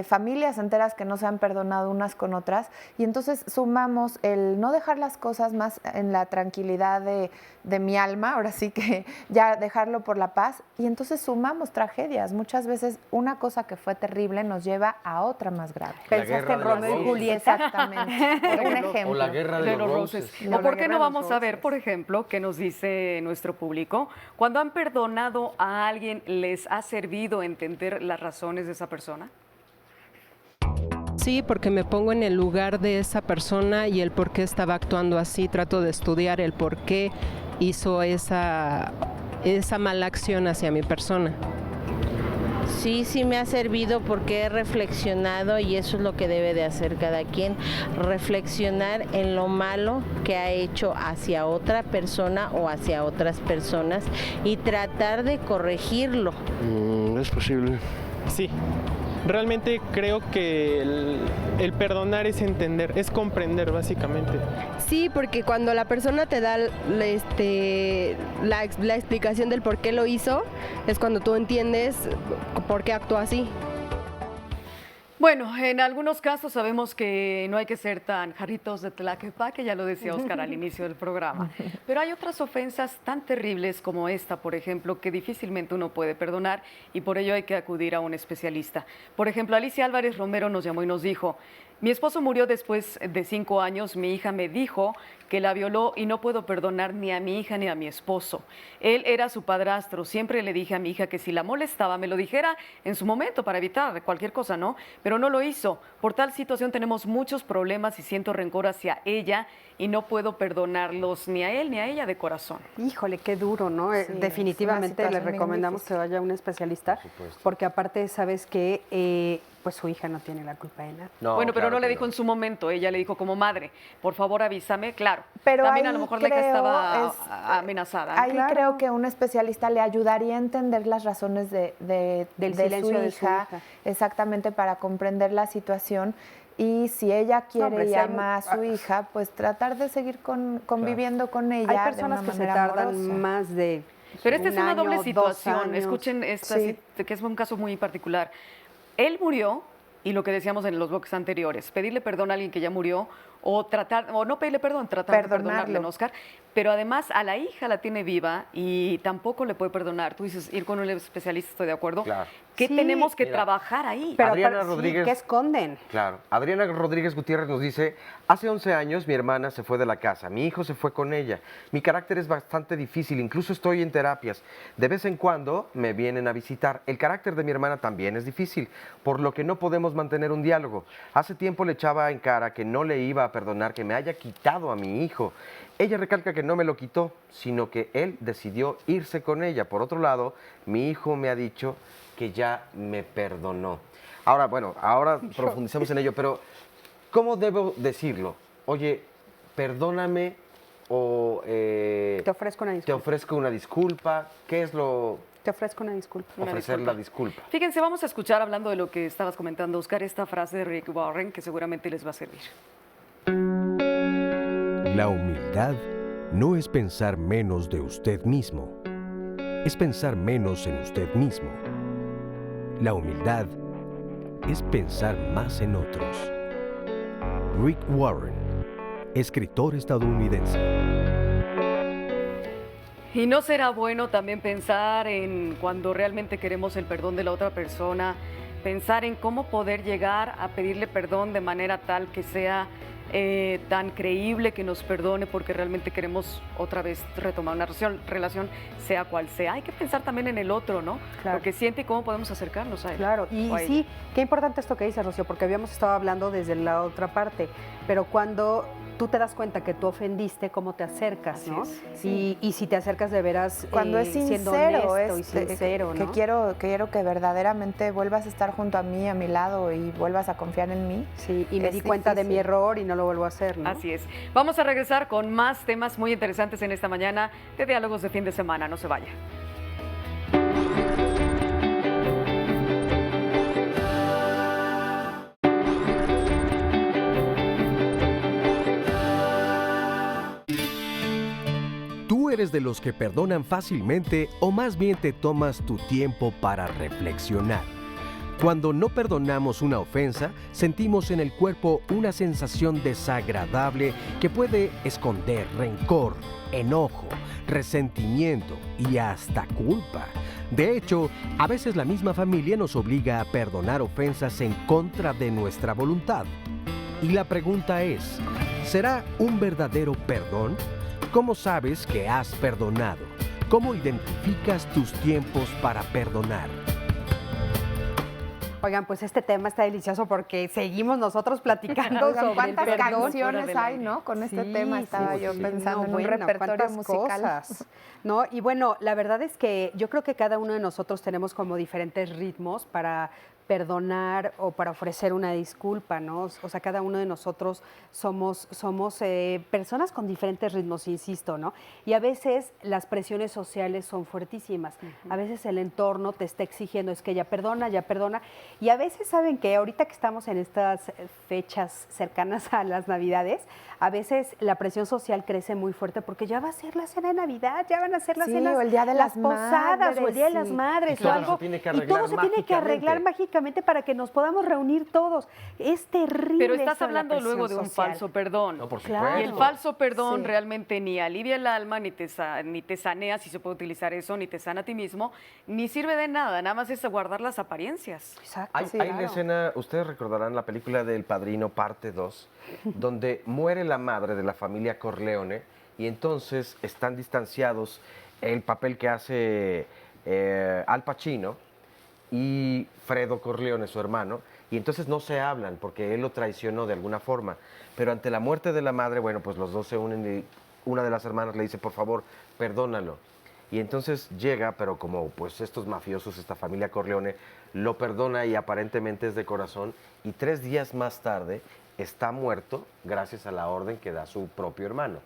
familias enteras que no se han perdonado unas con otras, y entonces sumamos el no dejar las cosas más en la tranquilidad de mi alma, ahora sí que ya dejarlo por la paz, y entonces sumamos tragedias. Muchas veces una cosa que fue terrible nos lleva a otra más grave. Pensaste en Romeo y Julieta. Exactamente. Un ejemplo. O la guerra de los Roses. ¿O por qué no vamos a ver, por ejemplo, qué nos dice nuestro público? Cuando han perdonado a alguien, ¿les ha servido entender las razones de esa persona? Sí, porque me pongo en el lugar de esa persona y el por qué estaba actuando así. Trato de estudiar el por qué hizo esa mala acción hacia mi persona. sí me ha servido porque he reflexionado y eso es lo que debe de hacer cada quien, reflexionar en lo malo que ha hecho hacia otra persona o hacia otras personas y tratar de corregirlo. ¿Es posible? Sí. Realmente creo que el perdonar es entender, es comprender básicamente. Sí, porque cuando la persona te da la explicación del por qué lo hizo, es cuando tú entiendes por qué actuó así. Bueno, en algunos casos sabemos que no hay que ser tan jarritos de Tlaquepaque, ya lo decía Óscar al inicio del programa, pero hay otras ofensas tan terribles como esta, por ejemplo, que difícilmente uno puede perdonar y por ello hay que acudir a un especialista. Por ejemplo, Alicia Álvarez Romero nos llamó y nos dijo: mi esposo murió después de 5 años, mi hija me dijo que la violó y no puedo perdonar ni a mi hija ni a mi esposo. Él era su padrastro, siempre le dije a mi hija que si la molestaba me lo dijera en su momento para evitar cualquier cosa, ¿no? Pero no lo hizo. Por tal situación tenemos muchos problemas y siento rencor hacia ella y no puedo perdonarlos ni a él ni a ella de corazón. Híjole, qué duro, ¿no? Sí, Definitivamente es una le situación recomendamos bien que vaya a un especialista, porque aparte sabes que pues su hija no tiene la culpa de nada. No, bueno, pero claro no le que dijo en su momento, ella le dijo como madre, por favor avísame, claro. Pero también a ahí lo mejor la hija estaba creo amenazada. ¿no? Ahí creo que un especialista le ayudaría a entender las razones del silencio de su hija. Exactamente, para comprender la situación. Y si ella quiere y ama a su hija, pues tratar de seguir conviviendo con ella. Hay personas de una que se manera tardan amorosa. más de Pero esta es una año, doble 2 situación. años. Escuchen esta, Sí. que es un caso muy particular. Él murió, y lo que decíamos en los bloques anteriores, pedirle perdón a alguien que ya murió, o no pedirle perdón, tratar de perdonarle, ¿no, Óscar? Pero además a la hija la tiene viva y tampoco le puede perdonar. Tú dices, ir con un especialista, estoy de acuerdo. Claro. ¿Qué Sí, tenemos que mira, trabajar ahí? Pero Adriana sí, Rodríguez. ¿qué esconden? Claro. Adriana Rodríguez Gutiérrez nos dice: hace 11 años mi hermana se fue de la casa, mi hijo se fue con ella. Mi carácter es bastante difícil, incluso estoy en terapias. De vez en cuando me vienen a visitar. El carácter de mi hermana también es difícil, por lo que no podemos mantener un diálogo. Hace tiempo le echaba en cara que no le iba a perdonar que me haya quitado a mi hijo. Ella recalca que no me lo quitó, sino que él decidió irse con ella. Por otro lado, mi hijo me ha dicho que ya me perdonó. Ahora, bueno, ahora profundizamos en ello, pero ¿cómo debo decirlo? Oye, perdóname o Te ofrezco una te disculpa. ofrezco una disculpa. ¿Qué es lo Te ofrezco una disculpa. ofrecer la disculpa? Fíjense, vamos a escuchar, hablando de lo que estabas comentando, Óscar, esta frase de Rick Warren que seguramente les va a servir. La humildad no es pensar menos de usted mismo, es pensar menos en usted mismo. La humildad es pensar más en otros. Rick Warren, escritor estadounidense. Y no será bueno también pensar en cuando realmente queremos el perdón de la otra persona, pensar en cómo poder llegar a pedirle perdón de manera tal que sea tan creíble, que nos perdone porque realmente queremos otra vez retomar una relación, sea cual sea. Hay que pensar también en el otro, ¿no? Claro. Lo que siente y cómo podemos acercarnos a él. Claro, y o a ella. sí, qué importante esto que dices, Rocío, porque habíamos estado hablando desde la otra parte, pero cuando tú te das cuenta que tú ofendiste, cómo te acercas, Así ¿no? es. Y si te acercas de veras Cuando es siendo sincero, honesto y sincero, que ¿no? quiero que verdaderamente vuelvas a estar junto a mí, a mi lado y vuelvas a confiar en mí. Sí, y me Es di cuenta de mi difícil. error y no lo vuelvo a hacer, ¿no? Así es. Vamos a regresar con más temas muy interesantes en esta mañana de Diálogos de Fin de Semana. No se vaya. ¿Tú eres de los que perdonan fácilmente o más bien te tomas tu tiempo para reflexionar? Cuando no perdonamos una ofensa, sentimos en el cuerpo una sensación desagradable que puede esconder rencor, enojo, resentimiento y hasta culpa. De hecho, a veces la misma familia nos obliga a perdonar ofensas en contra de nuestra voluntad. Y la pregunta es, ¿será un verdadero perdón? ¿Cómo sabes que has perdonado? ¿Cómo identificas tus tiempos para perdonar? Oigan, pues este tema está delicioso porque seguimos nosotros platicando Oigan, sobre cuántas el perdón. canciones hay, ¿no? Con este Sí, tema estaba sí, yo sí. pensando en un bueno, repertorio cuántas musical. cosas, ¿no? Y bueno, la verdad es que yo creo que cada uno de nosotros tenemos como diferentes ritmos para perdonar o para ofrecer una disculpa, ¿no? O sea, cada uno de nosotros somos personas con diferentes ritmos, insisto, ¿no? Y a veces las presiones sociales son fuertísimas. A veces el entorno te está exigiendo, es que ya perdona. Y a veces saben que ahorita que estamos en estas fechas cercanas a las Navidades, a veces la presión social crece muy fuerte porque ya va a ser la cena de Navidad, ya van a ser las cenas, o el Día de las posadas, o el Día de las Madres, Madres, Y todo o algo. se tiene que Y todo arreglar se tiene que arreglar mágicamente para que nos podamos reunir todos. Es terrible. Pero estás esto de la hablando luego de presión un social. falso perdón. No, por Claro. Y el falso perdón Sí. realmente ni alivia el alma, ni te sanea, si se puede utilizar eso, ni te sana a ti mismo, ni sirve de nada más es guardar las apariencias. Exacto. Hay una escena, ustedes recordarán la película del Padrino parte 2, donde muere la madre de la familia Corleone y entonces están distanciados el papel que hace Al Pacino y Fredo Corleone, su hermano, y entonces no se hablan porque él lo traicionó de alguna forma. Pero ante la muerte de la madre, bueno, pues los dos se unen y una de las hermanas le dice, por favor, perdónalo. Y entonces llega, pero como pues estos mafiosos, esta familia Corleone, lo perdona y aparentemente es de corazón, y 3 días más tarde está muerto gracias a la orden que da su propio hermano.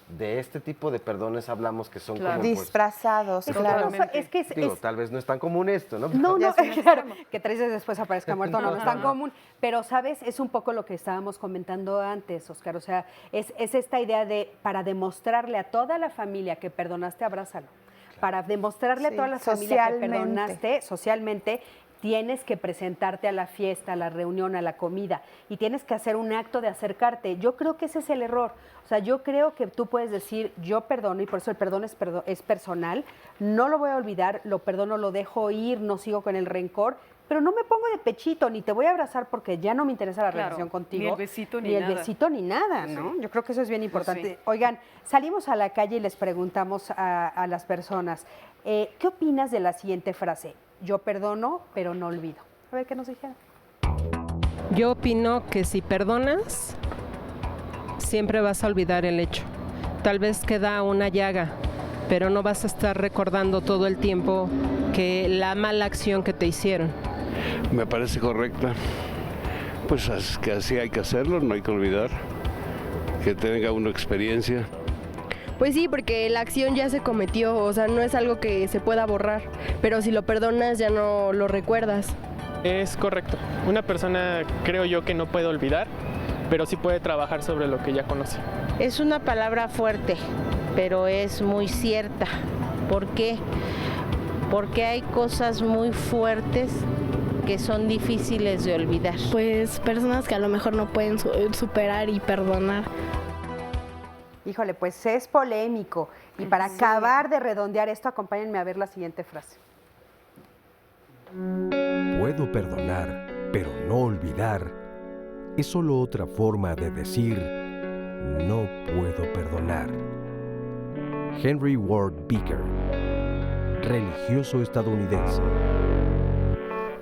De este tipo de perdones hablamos que son como pues, disfrazados, claro. Es que digo, tal vez no es tan común esto, ¿no? No, Ya no, es un claro, extremo. que 3 días después aparezca muerto, no es tan común. Pero, ¿sabes? Es un poco lo que estábamos comentando antes, Oscar. O sea, es esta idea de, para demostrarle a toda la familia que perdonaste, abrázalo. Para demostrarle a toda la familia que perdonaste socialmente, tienes que presentarte a la fiesta, a la reunión, a la comida, y tienes que hacer un acto de acercarte. Yo creo que ese es el error. O sea, yo creo que tú puedes decir, yo perdono, y por eso el perdón es personal, no lo voy a olvidar, lo perdono, lo dejo ir, no sigo con el rencor, pero no me pongo de pechito, ni te voy a abrazar porque ya no me interesa la relación contigo. Ni el besito ni Ni nada. el besito ni nada, ¿no? Yo creo que eso es bien importante. Sí. Oigan, salimos a la calle y les preguntamos a las personas, ¿qué opinas de la siguiente frase? Yo perdono, pero no olvido. A ver qué nos dijeron. Yo opino que si perdonas, siempre vas a olvidar el hecho. Tal vez queda una llaga, pero no vas a estar recordando todo el tiempo que la mala acción que te hicieron. Me parece correcta. Pues es que así hay que hacerlo, no hay que olvidar. Que tenga uno experiencia. Pues sí, porque la acción ya se cometió, o sea, no es algo que se pueda borrar, pero si lo perdonas ya no lo recuerdas. Es correcto. Una persona creo yo que no puede olvidar, pero sí puede trabajar sobre lo que ya conoce. Es una palabra fuerte, pero es muy cierta. ¿Por qué? Porque hay cosas muy fuertes que son difíciles de olvidar. Pues personas que a lo mejor no pueden superar y perdonar. Híjole, pues es polémico. Y para acabar de redondear esto, acompáñenme a ver la siguiente frase. Puedo perdonar, pero no olvidar. Es solo otra forma de decir, no puedo perdonar. Henry Ward Beecher, religioso estadounidense.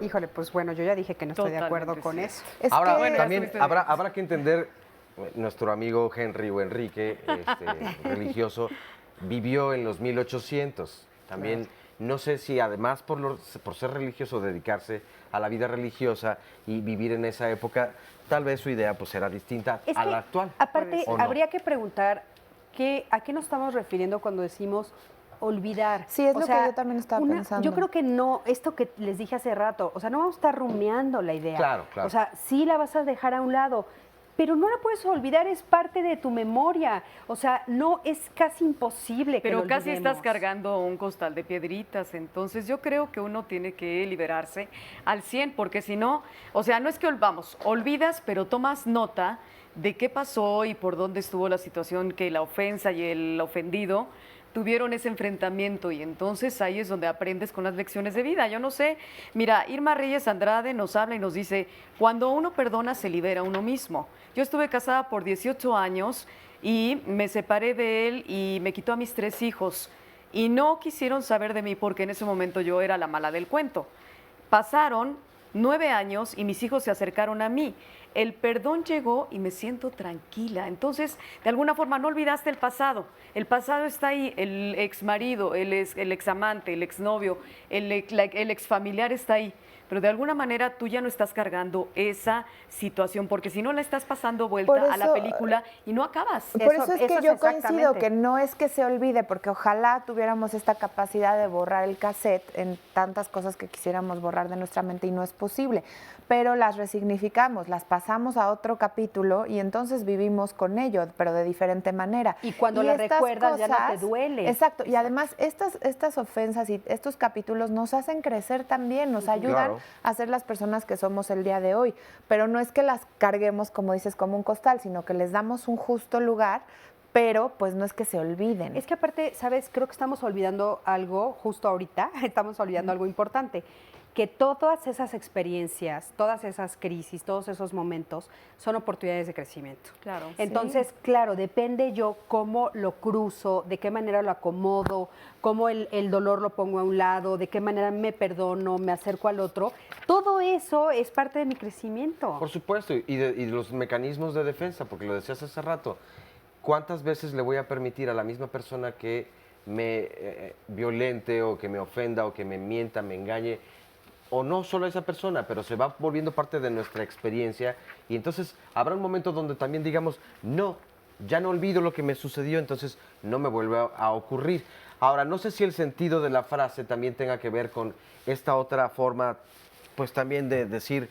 Híjole, pues bueno, yo ya dije que no estoy de acuerdo con eso. Ahora, también habrá que entender, nuestro amigo Henry o Enrique, religioso, vivió en los 1800. También, no sé si además por ser religioso, dedicarse a la vida religiosa y vivir en esa época, tal vez su idea pues era distinta a la actual. Aparte, ¿O no? habría que preguntar a qué nos estamos refiriendo cuando decimos olvidar. Sí, es lo que yo también estaba pensando. Yo creo que no, esto que les dije hace rato, o sea, no vamos a estar rumiando la idea. Claro, claro. O sea, sí la vas a dejar a un lado, pero no la puedes olvidar, es parte de tu memoria. O sea, no, es casi imposible que Pero lo casi olvidemos. estás cargando un costal de piedritas, entonces yo creo que uno tiene que liberarse al 100, porque si no, o sea, no es que olvidas, pero tomas nota de qué pasó y por dónde estuvo la situación que la ofensa y el ofendido tuvieron ese enfrentamiento, y entonces ahí es donde aprendes con las lecciones de vida. Yo no sé, mira, Irma Reyes Andrade nos habla y nos dice, cuando uno perdona se libera uno mismo. Yo estuve casada por 18 años y me separé de él y me quitó a mis 3 hijos y no quisieron saber de mí porque en ese momento yo era la mala del cuento. Pasaron 9 años y mis hijos se acercaron a mí. El perdón llegó y me siento tranquila. Entonces, de alguna forma, no olvidaste el pasado. El pasado está ahí, el exmarido, el examante, el exnovio, el exfamiliar está ahí. Pero de alguna manera tú ya no estás cargando esa situación, porque si no la estás pasando vuelta a la película y no acabas. Por eso es que yo coincido que no es que se olvide, porque ojalá tuviéramos esta capacidad de borrar el cassette en tantas cosas que quisiéramos borrar de nuestra mente y no es posible. Pero las resignificamos, las pasamos a otro capítulo y entonces vivimos con ello, pero de diferente manera. Y cuando las recuerdas ya no te duele. Exacto, y además estas ofensas y estos capítulos nos hacen crecer también, nos ayudan a ser las personas que somos el día de hoy. Pero no es que las carguemos, como dices, como un costal, sino que les damos un justo lugar, pero pues no es que se olviden. Es que aparte, ¿sabes? Creo que estamos olvidando algo justo ahorita, estamos olvidando algo importante, que todas esas experiencias, todas esas crisis, todos esos momentos son oportunidades de crecimiento. Claro. Entonces, claro, depende yo cómo lo cruzo, de qué manera lo acomodo, cómo el dolor lo pongo a un lado, de qué manera me perdono, me acerco al otro. Todo eso es parte de mi crecimiento. Por supuesto, y de los mecanismos de defensa, porque lo decías hace rato. ¿Cuántas veces le voy a permitir a la misma persona que me violente o que me ofenda o que me mienta, me engañe? O no solo a esa persona, pero se va volviendo parte de nuestra experiencia y entonces habrá un momento donde también digamos, no, ya no olvido lo que me sucedió, entonces no me vuelve a ocurrir. Ahora, no sé si el sentido de la frase también tenga que ver con esta otra forma, pues también de decir,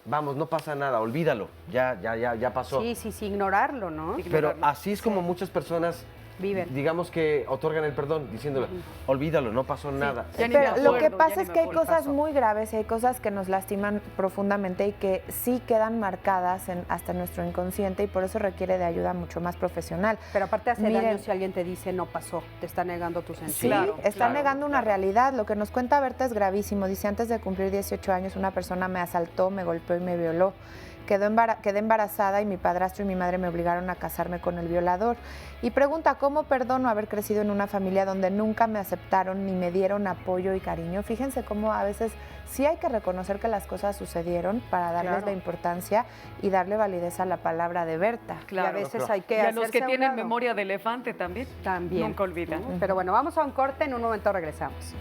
vamos, no pasa nada, olvídalo, ya pasó. Sí, ignorarlo, ¿no? Pero así es como muchas personas viven. Digamos que otorgan el perdón, diciéndole, olvídalo, no pasó nada. Pero lo que pasa es que hay cosas muy graves y hay cosas que nos lastiman profundamente y que sí quedan marcadas hasta nuestro inconsciente y por eso requiere de ayuda mucho más profesional. Pero aparte hace daño si alguien te dice no pasó, te está negando tu sentido. Sí, está negando una realidad. Lo que nos cuenta Berta es gravísimo. Dice, antes de cumplir 18 años, una persona me asaltó, me golpeó y me violó. Quedé embarazada y mi padrastro y mi madre me obligaron a casarme con el violador. Y pregunta, ¿cómo perdono haber crecido en una familia donde nunca me aceptaron ni me dieron apoyo y cariño? Fíjense cómo a veces sí hay que reconocer que las cosas sucedieron para darles la importancia y darle validez a la palabra de Berta. Claro, y a veces hay que y a los que tienen lado. memoria de elefante también. Nunca olvidan. Pero bueno, vamos a un corte, en un momento regresamos.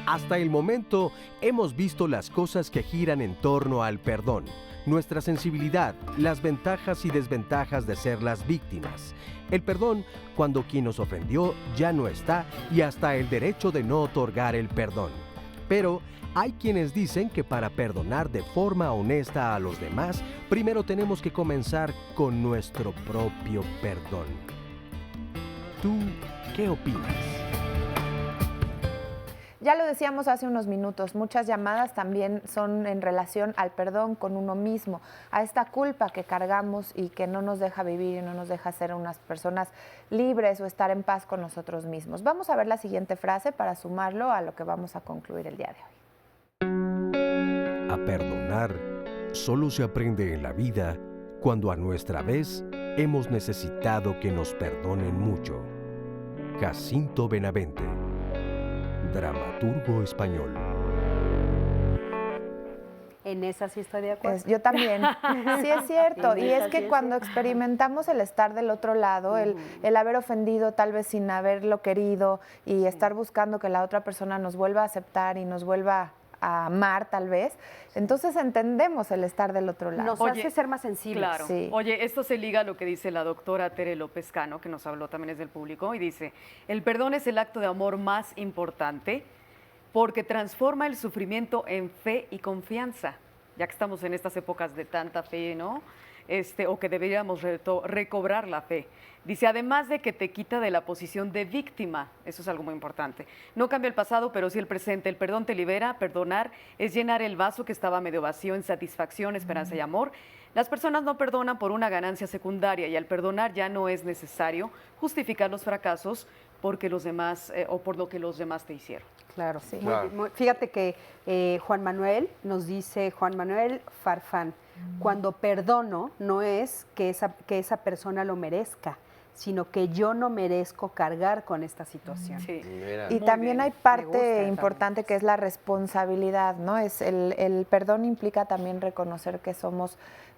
Hasta el momento hemos visto las cosas que giran en torno al perdón, nuestra sensibilidad, las ventajas y desventajas de ser las víctimas, el perdón cuando quien nos ofendió ya no está y hasta el derecho de no otorgar el perdón. Pero hay quienes dicen que para perdonar de forma honesta a los demás, primero tenemos que comenzar con nuestro propio perdón. ¿Tú qué opinas? Ya lo decíamos hace unos minutos, muchas llamadas también son en relación al perdón con uno mismo, a esta culpa que cargamos y que no nos deja vivir y no nos deja ser unas personas libres o estar en paz con nosotros mismos. Vamos a ver la siguiente frase para sumarlo a lo que vamos a concluir el día de hoy. A perdonar solo se aprende en la vida cuando a nuestra vez hemos necesitado que nos perdonen mucho. Jacinto Benavente, dramaturgo español. En esa sí estoy de acuerdo. Yo también. Sí, es cierto. Y es que cuando experimentamos el estar del otro lado, el haber ofendido tal vez sin haberlo querido y estar buscando que la otra persona nos vuelva a aceptar y nos vuelva a amar tal vez, entonces entendemos el estar del otro lado. Nos hace ser más sensibles. Claro. Sí. Oye, esto se liga a lo que dice la doctora Tere López Cano, que nos habló también desde el público, y dice, el perdón es el acto de amor más importante porque transforma el sufrimiento en fe y confianza, ya que estamos en estas épocas de tanta fe, ¿no? O que deberíamos recobrar la fe. Dice, además de que te quita de la posición de víctima, eso es algo muy importante. No cambia el pasado, pero sí el presente. El perdón te libera, perdonar es llenar el vaso que estaba medio vacío en satisfacción, esperanza y amor. Las personas no perdonan por una ganancia secundaria y al perdonar ya no es necesario justificar los fracasos porque los demás o por lo que los demás te hicieron. Claro, Sí. Claro. Fíjate que Juan Manuel nos dice, Juan Manuel Farfán, cuando perdono no es que esa persona lo merezca, sino que yo no merezco cargar con esta situación. Sí. Mira. Y Muy también bien. hay Me gusta parte esa importante que es la responsabilidad, ¿no? Es el perdón implica también reconocer que somos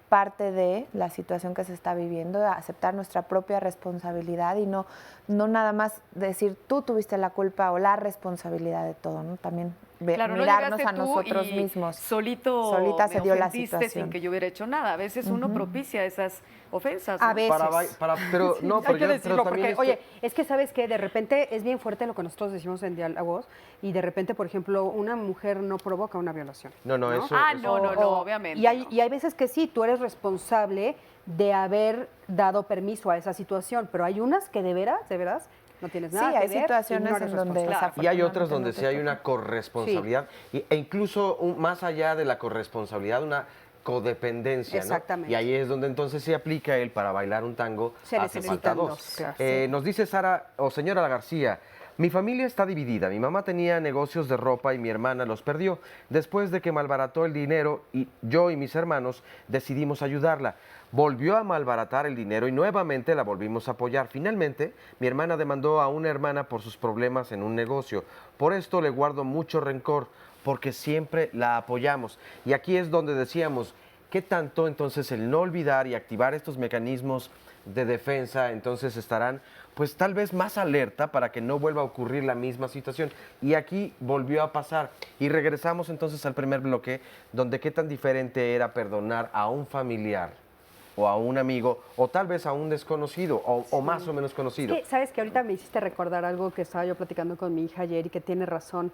parte de la situación que se está viviendo, aceptar nuestra propia responsabilidad y no nada más decir tú tuviste la culpa o la responsabilidad de todo, ¿no? También Claro, no mirarnos llegaste a tú nosotros y mismos. solita se dio la ofendiste situación. sin que yo hubiera hecho nada. A veces uno propicia esas ofensas. A ¿no? veces. Pero no, Hay pero, que yo, decirlo, pero también porque, esto- oye, es que sabes que de repente es bien fuerte lo que nosotros decimos en diálogos y de repente, por ejemplo, una mujer no provoca una violación. No, eso... Ah, eso- no, obviamente. Y hay veces que sí, tú eres responsable de haber dado permiso a esa situación, pero hay unas que de veras, no tienes Sí, nada que hay ver y situaciones no eres en donde responsable. Y hay otras desafortunadamente donde no te sí hay toca. una corresponsabilidad e incluso más allá de la corresponsabilidad, una codependencia, ¿no? Exactamente. Y ahí es donde entonces se aplica el para bailar un tango Se hace necesitan falta dos. dos, claro. Nos dice Sara o señora García, mi familia está dividida. Mi mamá tenía negocios de ropa y mi hermana los perdió. Después de que malbarató el dinero y yo y mis hermanos decidimos ayudarla. Volvió a malbaratar el dinero y nuevamente la volvimos a apoyar. Finalmente, mi hermana demandó a una hermana por sus problemas en un negocio. Por esto le guardo mucho rencor, porque siempre la apoyamos. Y aquí es donde decíamos, ¿qué tanto entonces el no olvidar y activar estos mecanismos de defensa entonces estarán pues tal vez más alerta para que no vuelva a ocurrir la misma situación? Y aquí volvió a pasar. Y regresamos entonces al primer bloque, donde qué tan diferente era perdonar a un familiar o a un amigo, o tal vez a un desconocido, o más o menos conocido. Es que, sabes que ahorita me hiciste recordar algo que estaba yo platicando con mi hija ayer y que tiene razón.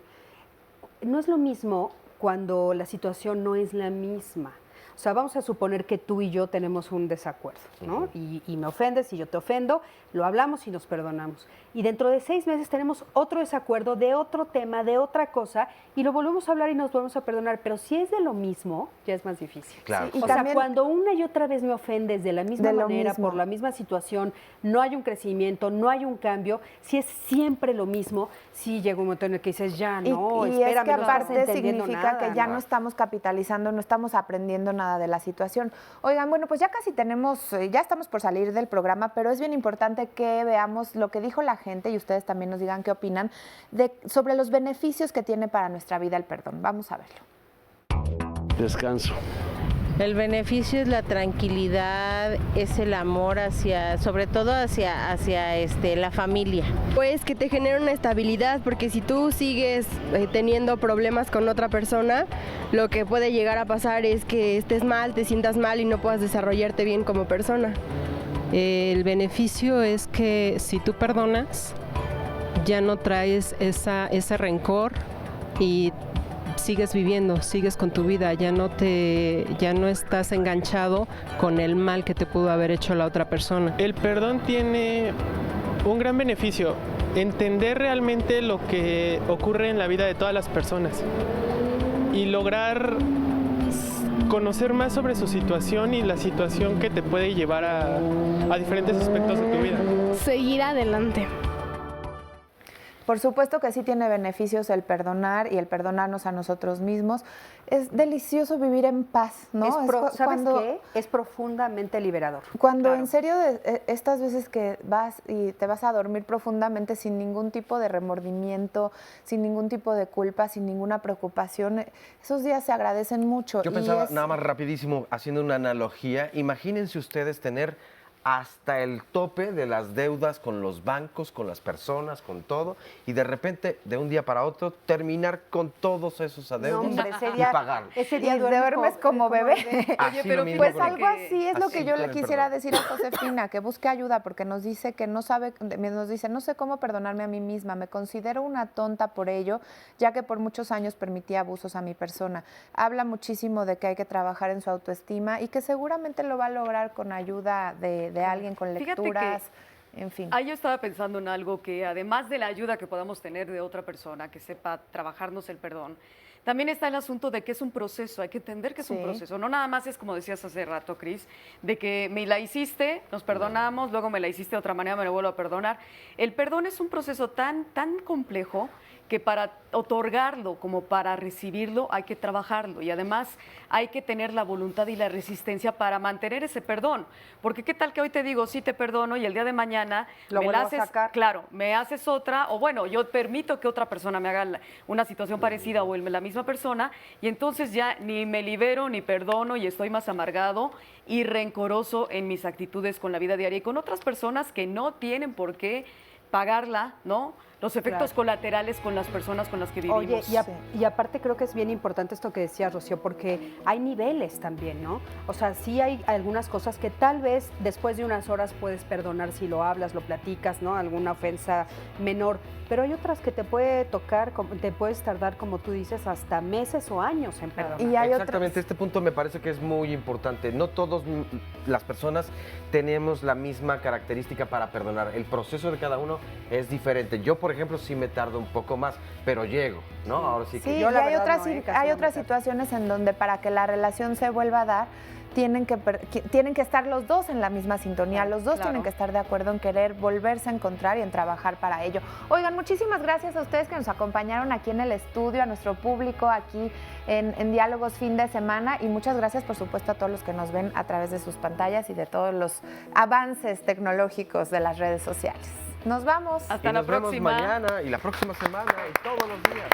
No es lo mismo cuando la situación no es la misma. O sea, vamos a suponer que tú y yo tenemos un desacuerdo, ¿no? Y me ofendes y yo te ofendo, lo hablamos y nos perdonamos. Y dentro de 6 meses tenemos otro desacuerdo de otro tema, de otra cosa, y lo volvemos a hablar y nos volvemos a perdonar. Pero si es de lo mismo, ya es más difícil. Claro. Sí, y O sea, también- cuando una y otra vez me ofendes de la misma De lo manera, mismo. por la misma situación, no hay un crecimiento, no hay un cambio, si es siempre lo mismo, sí llega un momento en el que dices, ya no, y espérame, es que no estás aparte entendiendo significa nada. que ya no estamos capitalizando, no estamos aprendiendo nada de la situación. Oigan, bueno, pues ya casi tenemos, ya estamos por salir del programa, pero es bien importante que veamos lo que dijo la gente y ustedes también nos digan qué opinan sobre los beneficios que tiene para nuestra vida el perdón. Vamos a verlo. Descanso. El beneficio es la tranquilidad, es el amor sobre todo hacia la familia. Pues que te genera una estabilidad, porque si tú sigues teniendo problemas con otra persona, lo que puede llegar a pasar es que estés mal, te sientas mal y no puedas desarrollarte bien como persona. El beneficio es que si tú perdonas, ya no traes ese rencor y sigues viviendo, sigues con tu vida, ya no estás enganchado con el mal que te pudo haber hecho la otra persona. El perdón tiene un gran beneficio, entender realmente lo que ocurre en la vida de todas las personas y lograr conocer más sobre su situación y la situación que te puede llevar a diferentes aspectos de tu vida. Seguir adelante. Por supuesto que sí tiene beneficios el perdonar y el perdonarnos a nosotros mismos. Es delicioso vivir en paz, ¿no? ¿Sabes qué? Es profundamente liberador. Cuando Claro. en serio estas veces que vas y te vas a dormir profundamente sin ningún tipo de remordimiento, sin ningún tipo de culpa, sin ninguna preocupación, esos días se agradecen mucho. Yo Y pensaba, es- nada más rapidísimo, haciendo una analogía, imagínense ustedes tener hasta el tope de las deudas con los bancos, con las personas, con todo, y de repente, de un día para otro, terminar con todos esos adeudos hombre, ese y día- pagarlos. Ese día y duermes como bebé. Así pero lo mismo Pues con- algo así es lo así que yo con le el quisiera perdón. decir a Josefina, que busque ayuda porque nos dice que no sabe, nos dice, no sé cómo perdonarme a mí misma, me considero una tonta por ello, ya que por muchos años permití abusos a mi persona. Habla muchísimo de que hay que trabajar en su autoestima y que seguramente lo va a lograr con ayuda de alguien, con Fíjate lecturas, en fin. Yo estaba pensando en algo que además de la ayuda que podamos tener de otra persona que sepa trabajarnos el perdón, También está el asunto de que es un proceso, hay que entender que es un proceso. No nada más es como decías hace rato, Cris, de que me la hiciste, nos perdonamos, luego me la hiciste de otra manera, me lo vuelvo a perdonar. El perdón es un proceso tan complejo que para otorgarlo como para recibirlo hay que trabajarlo y además hay que tener la voluntad y la resistencia para mantener ese perdón. Porque qué tal que hoy te digo, sí te perdono y el día de mañana Lo me vuelvo la a haces, sacar. claro, me haces otra o bueno, yo permito que otra persona me haga una situación parecida o la misma persona y entonces ya ni me libero ni perdono y estoy más amargado y rencoroso en mis actitudes con la vida diaria y con otras personas que no tienen por qué pagarla, ¿no? Los efectos colaterales con las personas con las que vivimos. Oye, y aparte creo que es bien importante esto que decías, Rocío, porque hay niveles también, ¿no? O sea, sí hay algunas cosas que tal vez después de unas horas puedes perdonar si lo hablas, lo platicas, ¿no? Alguna ofensa menor, pero hay otras que te puede tocar, te puedes tardar, como tú dices, hasta meses o años en perdonar. Y hay Exactamente, este punto me parece que es muy importante. No todas las personas tenemos la misma característica para perdonar. El proceso de cada uno es diferente. Yo, por ejemplo, sí me tardo un poco más, pero llego, ¿no? Ahora sí que... Sí, Yo, y la hay verdad, otras, no, hay otras situaciones en donde para que la relación se vuelva a dar, tienen que estar los dos en la misma sintonía, los dos tienen que estar de acuerdo en querer volverse a encontrar y en trabajar para ello. Oigan, muchísimas gracias a ustedes que nos acompañaron aquí en el estudio, a nuestro público aquí en Diálogos Fin de Semana y muchas gracias por supuesto a todos los que nos ven a través de sus pantallas y de todos los avances tecnológicos de las redes sociales. Nos vamos. Hasta la próxima. Nos vemos mañana y la próxima semana y todos los días.